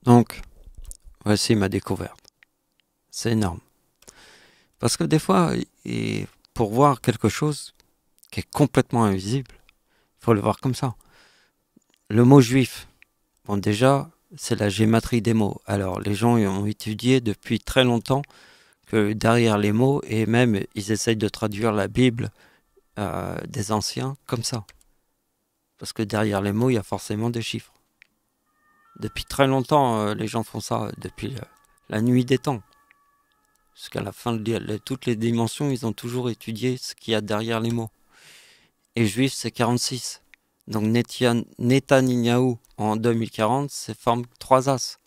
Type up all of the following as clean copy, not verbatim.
Donc, voici ma découverte. C'est énorme. Parce que des fois, pour voir quelque chose qui est complètement invisible, il faut le voir comme ça. Le mot juif, bon déjà, c'est la gématrie des mots. Alors, les gens ont étudié depuis très longtemps que derrière les mots, et même ils essayent de traduire la Bible des anciens comme ça. Parce que derrière les mots, il y a forcément des chiffres. Depuis très longtemps, les gens font ça, depuis la nuit des temps. Jusqu'à la fin de toutes les dimensions, ils ont toujours étudié ce qu'il y a derrière les mots. Et juif, c'est 46. Donc Netanyahou, en 2040, c'est forme 3 as.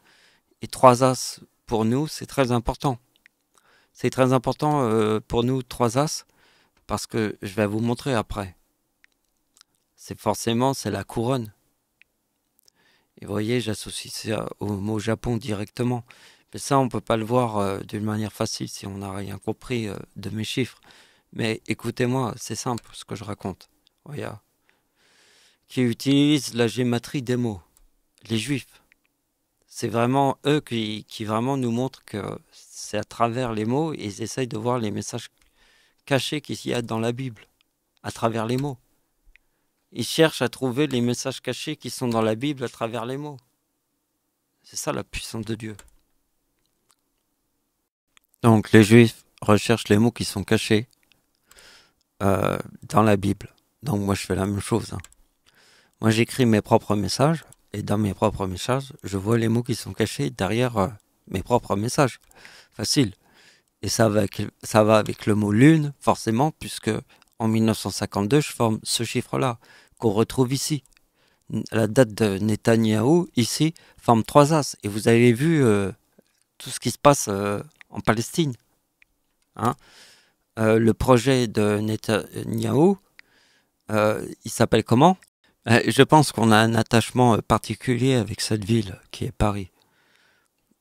Et 3 as, pour nous, c'est très important. C'est très important pour nous, 3 as, parce que je vais vous montrer après. C'est la couronne. Et vous voyez, j'associe ça au mot Japon directement. Mais ça, on ne peut pas le voir d'une manière facile si on n'a rien compris de mes chiffres. Mais écoutez-moi, c'est simple ce que je raconte. Voyez, qui utilisent la gématrie des mots. Les juifs. C'est vraiment eux qui vraiment nous montrent que c'est à travers les mots et ils essayent de voir les messages cachés qu'il y a dans la Bible. À travers les mots. Ils cherchent à trouver les messages cachés qui sont dans la Bible à travers les mots. C'est ça la puissance de Dieu. Donc les Juifs recherchent les mots qui sont cachés dans la Bible. Donc moi je fais la même chose. Moi j'écris mes propres messages et dans mes propres messages, je vois les mots qui sont cachés derrière mes propres messages. Facile. Et ça va avec le mot lune, forcément, puisque en 1952, je forme ce chiffre-là, qu'on retrouve ici. La date de Netanyahou, ici, forme 3 as. Et vous avez vu tout ce qui se passe en Palestine. Hein, le projet de Netanyahou, il s'appelle comment? Je pense qu'on a un attachement particulier avec cette ville qui est Paris.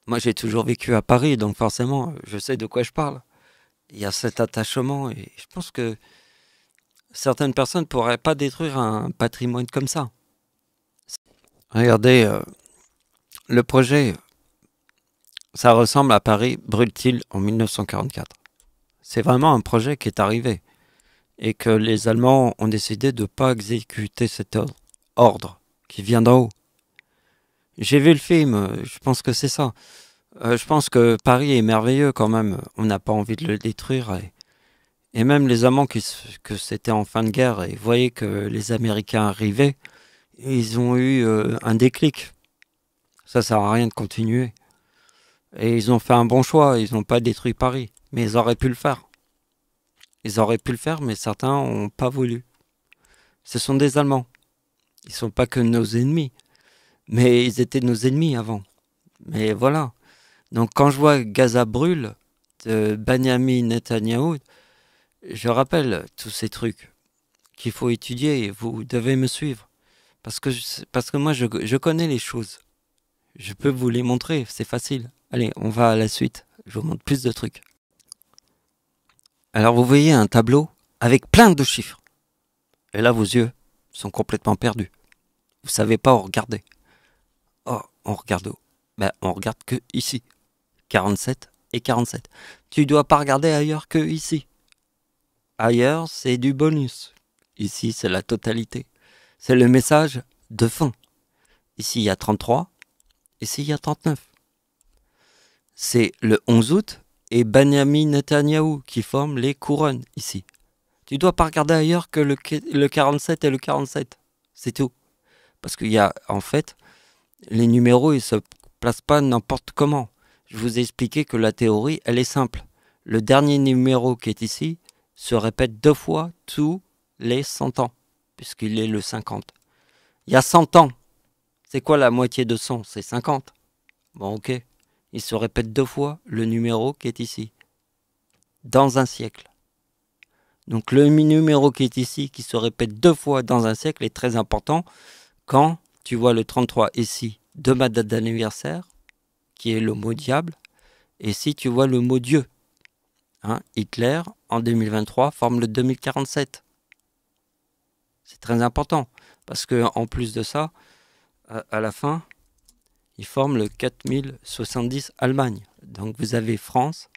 Moi, j'ai toujours vécu à Paris, donc forcément, je sais de quoi je parle. Il y a cet attachement et je pense que certaines personnes ne pourraient pas détruire un patrimoine comme ça. Regardez, le projet, ça ressemble à Paris brûle-t-il en 1944. C'est vraiment un projet qui est arrivé et que les Allemands ont décidé de ne pas exécuter cet ordre qui vient d'en haut. J'ai vu le film, je pense que c'est ça. Je pense que Paris est merveilleux quand même. On n'a pas envie de le détruire. Et même les Allemands que c'était en fin de guerre et voyaient que les Américains arrivaient, ils ont eu un déclic. Ça sert à rien de continuer. Et ils ont fait un bon choix. Ils n'ont pas détruit Paris. Mais ils auraient pu le faire. Ils auraient pu le faire, mais certains n'ont pas voulu. Ce sont des Allemands. Ils ne sont pas que nos ennemis. Mais ils étaient nos ennemis avant. Mais voilà. Donc quand je vois Gaza brûle de Benjamin Netanyahou, je rappelle tous ces trucs qu'il faut étudier et vous devez me suivre. Parce que moi je connais les choses. Je peux vous les montrer, c'est facile. Allez, on va à la suite. Je vous montre plus de trucs. Alors vous voyez un tableau avec plein de chiffres. Et là vos yeux sont complètement perdus. Vous savez pas où regarder. Oh, on regarde où? Ben, on regarde que ici. 47 et 47. Tu dois pas regarder ailleurs que ici. Ailleurs, c'est du bonus. Ici, c'est la totalité. C'est le message de fin. Ici, il y a 33. Ici, il y a 39. C'est le 11 août et Benjamin Netanyahou qui forment les couronnes ici. Tu dois pas regarder ailleurs que le 47 et le 47. C'est tout. Parce qu'il y a, en fait, les numéros, ils se placent pas n'importe comment. Je vous ai expliqué que la théorie, elle est simple. Le dernier numéro qui est ici se répète 2 fois tous les 100 ans, puisqu'il est le 50. Il y a 100 ans. C'est quoi la moitié de 100? C'est 50. Bon, ok. Il se répète 2 fois le numéro qui est ici. Dans un siècle. Donc le numéro qui est ici, qui se répète 2 fois dans un siècle, est très important. Quand tu vois le 33 ici, de ma date d'anniversaire, qui est le mot diable, et si tu vois le mot Dieu. Hein, Hitler, en 2023, forme le 2047. C'est très important. Parce que en plus de ça, à la fin, Ils forment le 4070 Allemagne. Donc vous avez France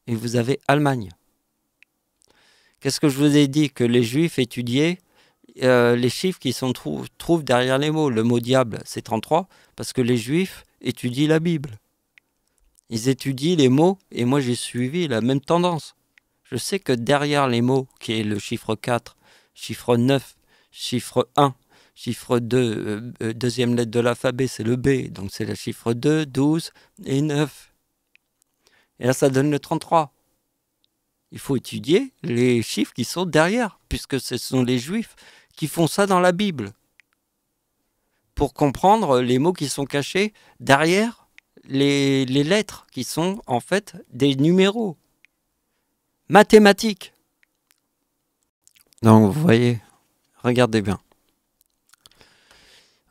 et vous avez Allemagne. Qu'est-ce que je vous ai dit? Que les Juifs étudiaient les chiffres qui sont trouvent derrière les mots. Le mot diable, c'est 33, parce que les Juifs étudient la Bible. Ils étudient les mots, et moi j'ai suivi la même tendance. Je sais que derrière les mots, qui est le chiffre 4, chiffre 9, chiffre 1, chiffre 2, deuxième lettre de l'alphabet, c'est le B, donc c'est le chiffre 2, 12 et 9. Et là, ça donne le 33. Il faut étudier les chiffres qui sont derrière, puisque ce sont les Juifs qui font ça dans la Bible, pour comprendre les mots qui sont cachés derrière les lettres, qui sont en fait des numéros mathématiques. Donc vous voyez, regardez bien.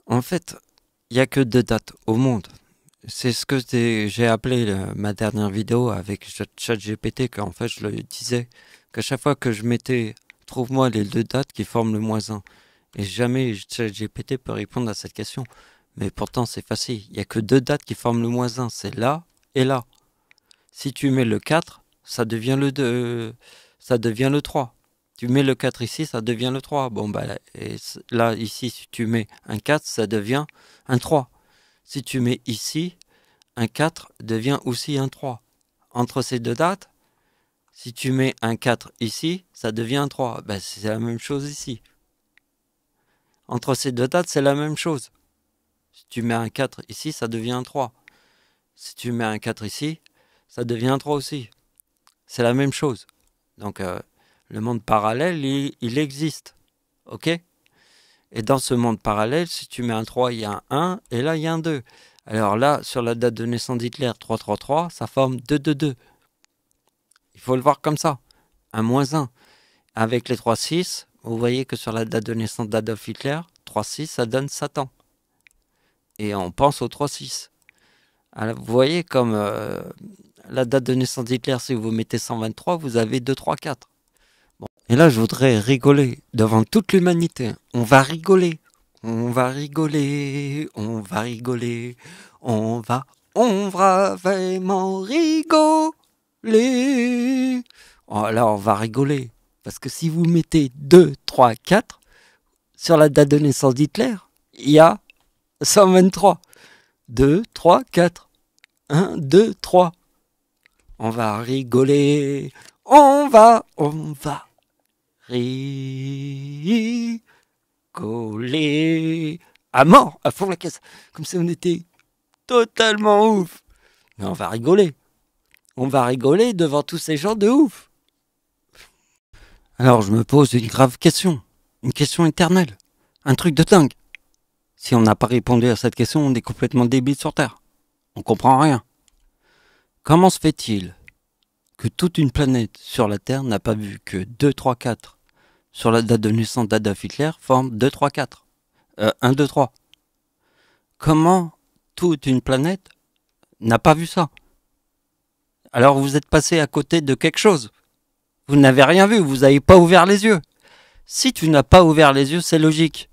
En fait, il n'y a que 2 dates au monde. C'est ce que j'ai appelé ma dernière vidéo avec ChatGPT, qu'en fait je le disais, qu'à chaque fois que je mettais « trouve-moi les 2 dates qui forment le -1 ». Et jamais ChatGPT peut répondre à cette question. Mais pourtant c'est facile, il n'y a que 2 dates qui forment le -1, c'est là et là. Si tu mets le 4, ça devient le 2, ça devient le 3. Tu mets le 4 ici, ça devient le 3. Bon, bah là, ici, si tu mets un 4, ça devient un 3. Si tu mets ici, un 4 devient aussi un 3. Entre ces 2 dates, si tu mets un 4 ici, ça devient un 3. Ben, c'est la même chose ici. Entre ces 2 dates, c'est la même chose. Si tu mets un 4 ici, ça devient un 3. Si tu mets un 4 ici, ça devient un 3 aussi. C'est la même chose. Donc, le monde parallèle, il existe. Ok? Et dans ce monde parallèle, si tu mets un 3, il y a un 1, et là, il y a un 2. Alors là, sur la date de naissance d'Hitler, 333, ça forme 222. Il faut le voir comme ça. Un -1. Avec les 3-6, vous voyez que sur la date de naissance d'Adolf Hitler, 3-6, ça donne Satan. Et on pense au 3-6. Alors, vous voyez comme la date de naissance d'Hitler, si vous mettez 123, vous avez 234. Bon. Et là, je voudrais rigoler devant toute l'humanité. On va rigoler. On va rigoler. On va rigoler. On va vraiment rigoler. Oh, là, on va rigoler. Parce que si vous mettez 2, 3, 4, sur la date de naissance d'Hitler, il y a 123. 2, 3, 4. 1, 2, 3. On va rigoler. On va rigoler. À mort, à fond la caisse. Comme si on était totalement ouf. Mais on va rigoler. On va rigoler devant tous ces gens de ouf. Alors je me pose une grave question. Une question éternelle. Un truc de dingue. Si on n'a pas répondu à cette question, on est complètement débile sur Terre. On comprend rien. Comment se fait-il que toute une planète sur la Terre n'a pas vu que 2, 3, 4 sur la date de naissance d'Adolf Hitler forme 2, 3, 4 1, 2, 3. Comment toute une planète n'a pas vu ça? Alors vous êtes passé à côté de quelque chose. Vous n'avez rien vu, vous n'avez pas ouvert les yeux. Si tu n'as pas ouvert les yeux, c'est logique.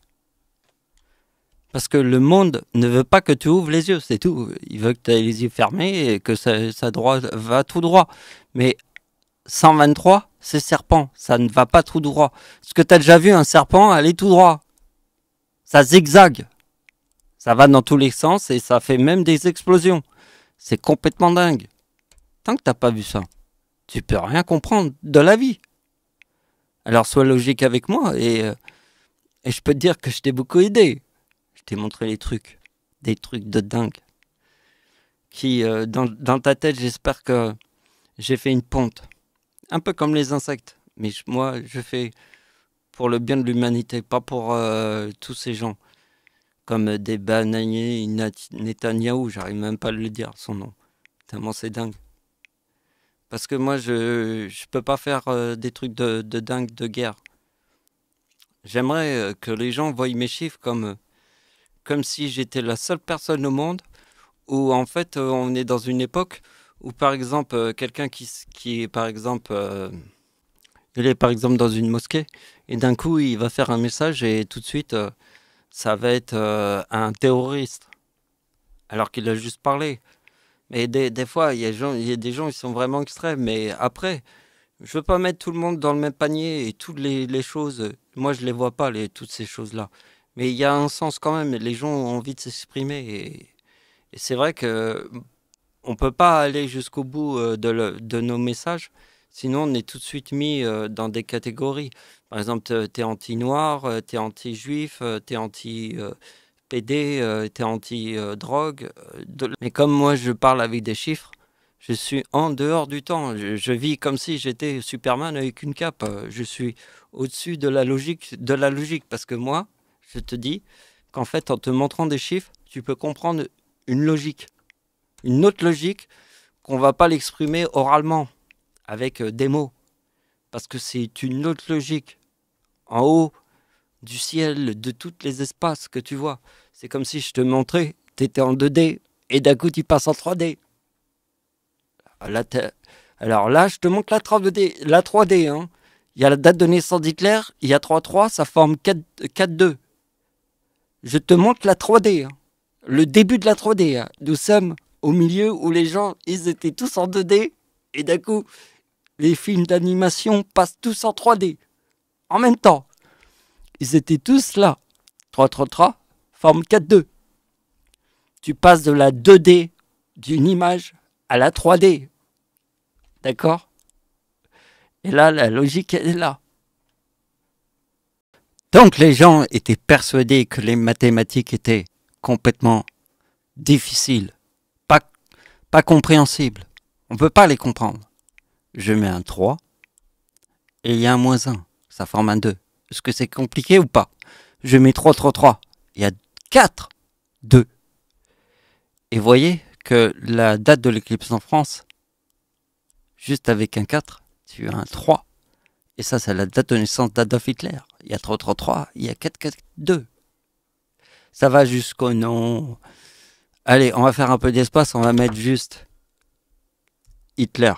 Parce que le monde ne veut pas que tu ouvres les yeux, c'est tout. Il veut que tu aies les yeux fermés et que ça va tout droit. Mais 123, c'est serpent, ça ne va pas tout droit. Est-ce que tu as déjà vu un serpent aller tout droit? Ça zigzague. Ça va dans tous les sens et ça fait même des explosions. C'est complètement dingue. Tant que tu n'as pas vu ça, tu peux rien comprendre de la vie. Alors sois logique avec moi et je peux te dire que je t'ai beaucoup aidé. Je t'ai montré des trucs de dingue. Qui, dans ta tête, j'espère que j'ai fait une ponte. Un peu comme les insectes. Mais moi, je fais pour le bien de l'humanité, pas pour tous ces gens. Comme des bananiers, Netanyahou, j'arrive même pas à le dire, son nom. Tellement c'est dingue. Parce que moi, je peux pas faire des trucs de dingue de guerre. J'aimerais que les gens voient mes chiffres comme si j'étais la seule personne au monde où en fait on est dans une époque où par exemple quelqu'un qui est par exemple il est par exemple dans une mosquée et d'un coup il va faire un message et tout de suite ça va être un terroriste. alors qu'il a juste parlé. Mais des fois, il y a des gens qui sont vraiment extrêmes. Mais après, je veux pas mettre tout le monde dans le même panier et toutes les choses. Moi, je les vois pas, toutes ces choses-là. Mais il y a un sens quand même. Les gens ont envie de s'exprimer. Et c'est vrai que on peut pas aller jusqu'au bout de nos messages. Sinon, on est tout de suite mis dans des catégories. Par exemple, t'es anti-noir, t'es anti-juif, t'es anti-PD, t'es anti-drogue. Mais comme moi, je parle avec des chiffres, je suis en dehors du temps. Je vis comme si j'étais Superman avec une cape. Je suis au-dessus de la logique. Parce que moi, je te dis qu'en fait, en te montrant des chiffres, tu peux comprendre une logique. Une autre logique qu'on va pas l'exprimer oralement avec des mots. Parce que c'est une autre logique. En haut du ciel, de tous les espaces que tu vois. C'est comme si je te montrais, tu étais en 2D et d'un coup tu passes en 3D. Alors là, je te montre la 3D. La 3D hein. Il y a la date de naissance d'Hitler, il y a 3-3, ça forme 4-2. Je te montre la 3D. Hein. Le début de la 3D. Hein. Nous sommes au milieu où les gens, ils étaient tous en 2D et d'un coup, les films d'animation passent tous en 3D. En même temps. Ils étaient tous là. 3-3-3 forme 4-2. Tu passes de la 2D d'une image à la 3D. D'accord? Et là, la logique, elle est là. Donc les gens étaient persuadés que les mathématiques étaient complètement difficiles, pas compréhensibles. On ne peut pas les comprendre. Je mets un 3 et il y a un moins 1. Ça forme un 2. Est-ce que c'est compliqué ou pas? Je mets 3-3-3. Il y a 4, 2. Et voyez que la date de l'éclipse en France, juste avec un 4, tu as un 3. Et ça, c'est la date de naissance d'Adolf Hitler. Il y a 3-3-3, il y a 4-4-2. Ça va jusqu'au nom. Allez, on va faire un peu d'espace, on va mettre juste Hitler.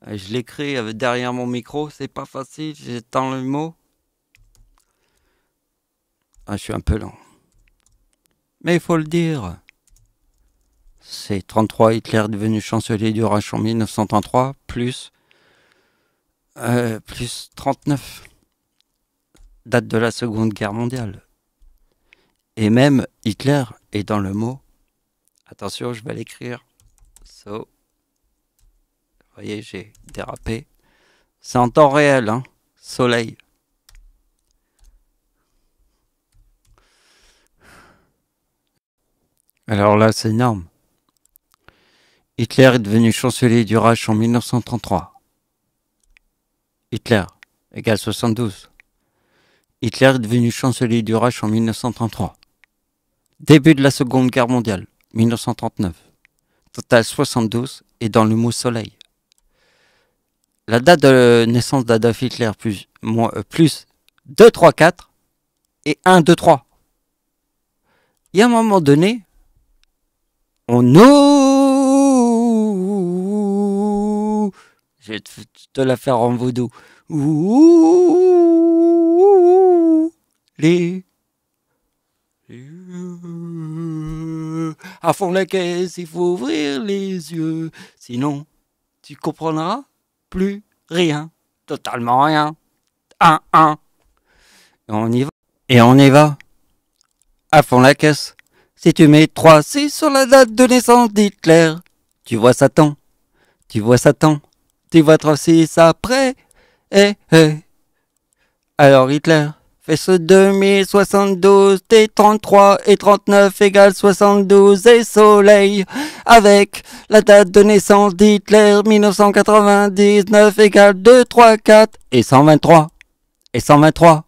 Je l'écris derrière mon micro, c'est pas facile, j'étends le mot. Ah, je suis un peu lent. Mais il faut le dire. C'est 33, Hitler devenu chancelier du Reich en 1933, plus 39. Date de la Seconde Guerre mondiale. Et même Hitler est dans le mot. Attention, je vais l'écrire. So. Vous voyez, j'ai dérapé. C'est en temps réel, hein. Soleil. Alors là, c'est énorme. Hitler est devenu chancelier du Reich en 1933. Hitler égale 72. Hitler est devenu chancelier du Reich en 1933. Début de la Seconde Guerre mondiale, 1939. Total 72 et dans le mot soleil. La date de naissance d'Adolf Hitler plus 2, 3, 4 et 1, 2, 3. Il y a un moment donné, on ouh, je vais te la faire en vaudou. Ouh, les à fond la caisse, il faut ouvrir les yeux, sinon tu comprendras plus rien, totalement rien. 1. Et on y va. Et on y va. À fond la caisse. Si tu mets 3-6 sur la date de naissance d'Hitler, tu vois Satan. Tu vois Satan. Tu vois 3-6 après. Alors Hitler fait ce 2072, T33 et 39 égale 72 et soleil. Avec la date de naissance d'Hitler, 1999 égale 2, 3, 4 et 123. Et 123.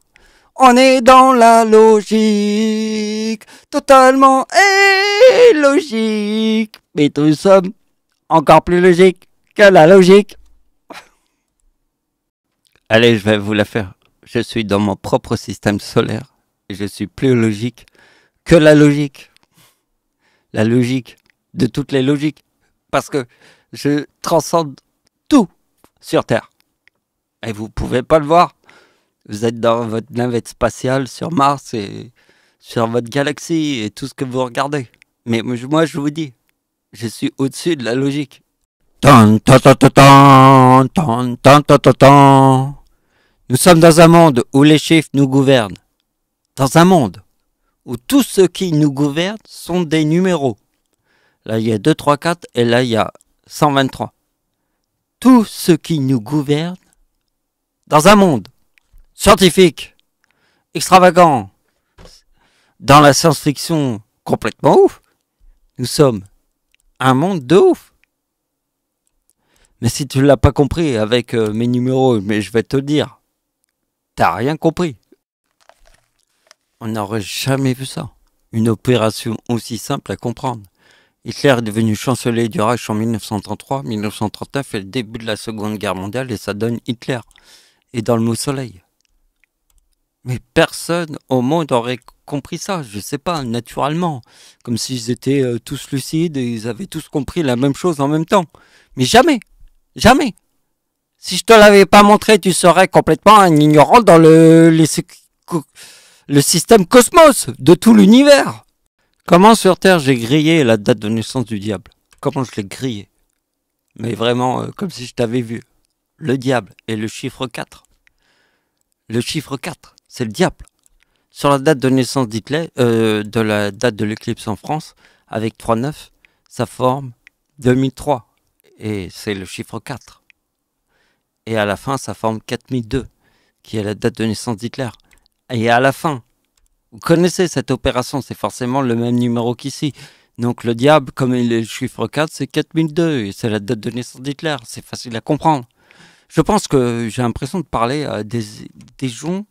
On est dans la logique, totalement illogique. Mais nous sommes encore plus logiques que la logique. Allez, je vais vous la faire. Je suis dans mon propre système solaire et je suis plus logique que la logique. La logique de toutes les logiques. Parce que je transcende tout sur Terre. Et vous pouvez pas le voir. Vous êtes dans votre navette spatiale sur Mars et sur votre galaxie et tout ce que vous regardez. Mais moi, je vous dis, je suis au-dessus de la logique. Tan, tan, tan, tan, tan, tan, tan, tan, tan, tan. Nous sommes dans un monde où les chiffres nous gouvernent. Dans un monde où tous ceux qui nous gouvernent sont des numéros. Là, il y a 2, 3, 4 et là, il y a 123. Tous ceux qui nous gouvernent dans un monde scientifique, extravagant, dans la science-fiction complètement ouf. Nous sommes un monde de ouf. Mais si tu l'as pas compris avec mes numéros, mais je vais te le dire, t'as rien compris. On n'aurait jamais vu ça. Une opération aussi simple à comprendre. Hitler est devenu chancelier du Reich en 1933. 1939 est le début de la Seconde Guerre mondiale et ça donne Hitler. Et dans le mot soleil. Mais personne au monde aurait compris ça, je sais pas, naturellement. Comme s'ils étaient tous lucides et ils avaient tous compris la même chose en même temps. Mais jamais, jamais. Si je te l'avais pas montré, tu serais complètement un ignorant dans le système cosmos de tout l'univers. Comment sur Terre j'ai grillé la date de naissance du diable? Comment je l'ai grillé? Mais vraiment, comme si je t'avais vu. Le diable et le chiffre 4. Le chiffre 4, c'est le diable. Sur la date de naissance d'Hitler, de la date de l'éclipse en France, avec 3,9, ça forme 2003. Et c'est le chiffre 4. Et à la fin, ça forme 4002, qui est la date de naissance d'Hitler. Et à la fin, vous connaissez cette opération, c'est forcément le même numéro qu'ici. Donc le diable, comme il est le chiffre 4, c'est 4002, et c'est la date de naissance d'Hitler. C'est facile à comprendre. Je pense que j'ai l'impression de parler à des gens,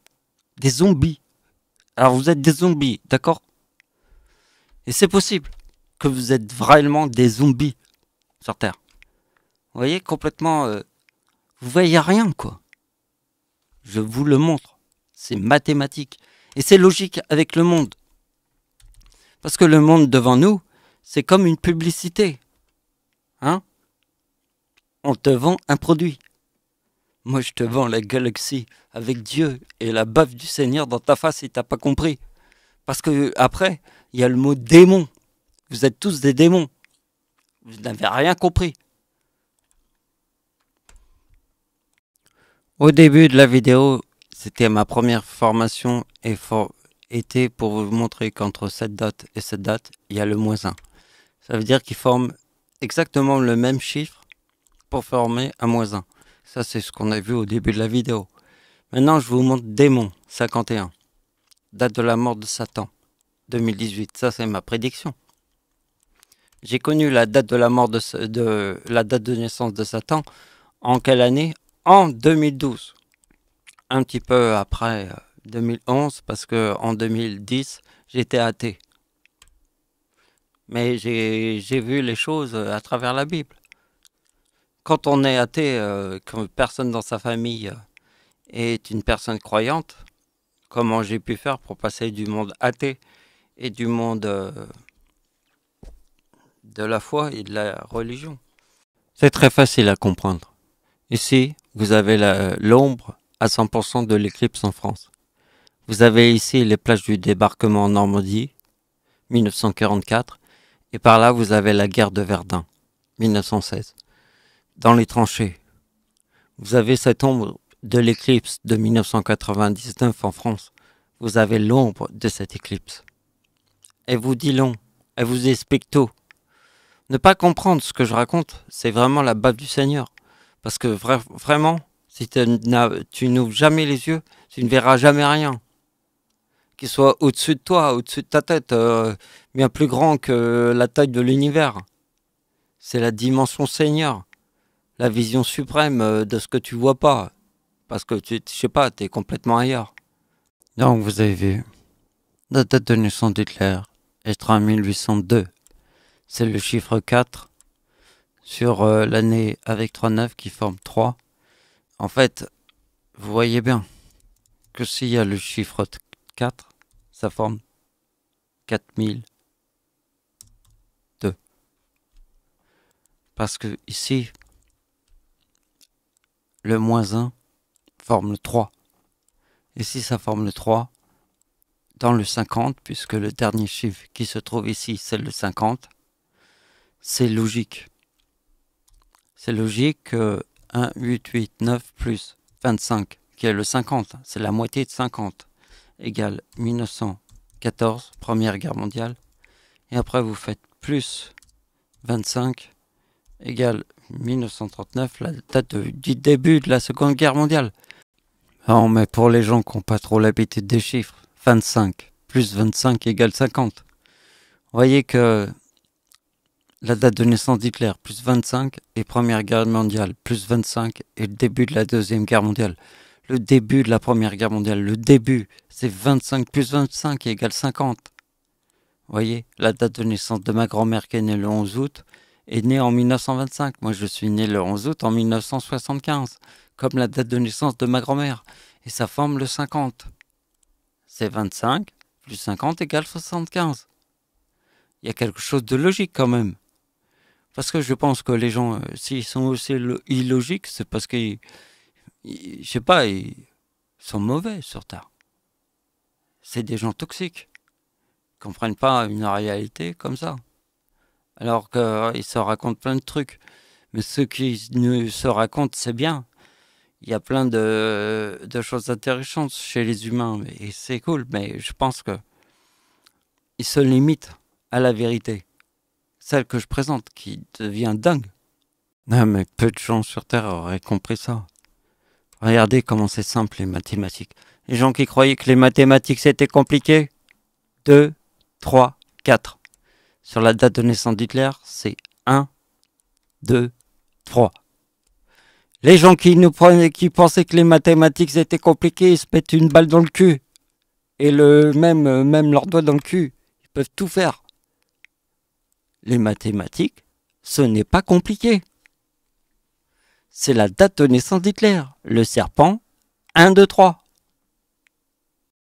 des zombies. Alors vous êtes des zombies, d'accord? Et c'est possible que vous êtes vraiment des zombies sur Terre. Vous voyez, complètement... vous voyez rien, quoi. Je vous le montre. C'est mathématique. Et c'est logique avec le monde. Parce que le monde devant nous, c'est comme une publicité. Hein? On te vend un produit. Moi, je te vends la galaxie avec Dieu et la baffe du Seigneur dans ta face si t'as pas compris. Parce que après, il y a le mot démon. Vous êtes tous des démons. Vous n'avez rien compris. Au début de la vidéo, c'était ma première formation et était pour vous montrer qu'entre cette date et cette date, il y a le -1. Ça veut dire qu'ils forment exactement le même chiffre pour former un -1. Ça, c'est ce qu'on a vu au début de la vidéo. Maintenant, je vous montre démon 51. Date de la mort de Satan, 2018. Ça, c'est ma prédiction. J'ai connu la date de la mort la date de naissance de Satan en quelle année? En 2012. Un petit peu après 2011, parce que en 2010, j'étais athée. Mais j'ai vu les choses à travers la Bible. Quand on est athée, quand personne dans sa famille est une personne croyante, comment j'ai pu faire pour passer du monde athée et du monde de la foi et de la religion? C'est très facile à comprendre. Ici, vous avez l'ombre à 100% de l'éclipse en France. Vous avez ici les plages du débarquement en Normandie, 1944, et par là vous avez la guerre de Verdun, 1916. Dans les tranchées, vous avez cette ombre de l'éclipse de 1999 en France. Vous avez l'ombre de cette éclipse. Elle vous dit long, elle vous explique tout. Ne pas comprendre ce que je raconte, c'est vraiment la baffe du Seigneur. Parce que vraiment, si tu n'ouvres jamais les yeux, tu ne verras jamais rien. Qu'il soit au-dessus de toi, au-dessus de ta tête, bien plus grand que la taille de l'univers. C'est la dimension Seigneur, la vision suprême de ce que tu vois pas. Parce que je sais pas, t'es complètement ailleurs. Donc vous avez vu, la date de naissance d'Hitler est en 1802. C'est le chiffre 4 sur l'année avec 3,9 qui forme 3. En fait, vous voyez bien que s'il y a le chiffre 4, ça forme 4002. Parce que ici, le -1 forme le 3. Et si ça forme le 3, dans le 50, puisque le dernier chiffre qui se trouve ici, c'est le 50. C'est logique. C'est logique que 1, 8, 8, 9 plus 25, qui est le 50, c'est la moitié de 50, égale 1914, Première Guerre mondiale. Et après, vous faites plus 25, égale 1939, la date du début de la Seconde Guerre mondiale. Non, mais pour les gens qui n'ont pas trop l'habitude des chiffres, 25 plus 25 égale 50. Vous voyez que la date de naissance d'Hitler, plus 25, et Première Guerre mondiale, plus 25, et le début de la Deuxième Guerre mondiale. Le début de la Première Guerre mondiale, le début, c'est 25 plus 25 égale 50. Vous voyez, la date de naissance de ma grand-mère qui est née le 11 août, est née en 1925. Moi, je suis né le 11 août en 1975, comme la date de naissance de ma grand-mère. Et ça forme le 50. C'est 25 plus 50 égale 75. Il y a quelque chose de logique quand même. Parce que je pense que les gens, s'ils sont aussi illogiques, c'est parce qu'ils, je sais pas, ils sont mauvais sur Terre. C'est des gens toxiques. Ils comprennent pas une réalité comme ça. Alors qu'ils se racontent plein de trucs. Mais ceux qui ne se racontent, c'est bien. Il y a plein de choses intéressantes chez les humains. Et c'est cool, mais je pense que ils se limitent à la vérité. Celle que je présente, qui devient dingue. Non, mais peu de gens sur Terre auraient compris ça. Regardez comment c'est simple les mathématiques. Les gens qui croyaient que les mathématiques c'était compliqué. 2, 3, 4. Sur la date de naissance d'Hitler, c'est 1, 2, 3. Les gens qui pensaient que les mathématiques étaient compliquées, ils se mettent une balle dans le cul. Et même leur doigt dans le cul. Ils peuvent tout faire. Les mathématiques, ce n'est pas compliqué. C'est la date de naissance d'Hitler. Le serpent, 1, 2, 3.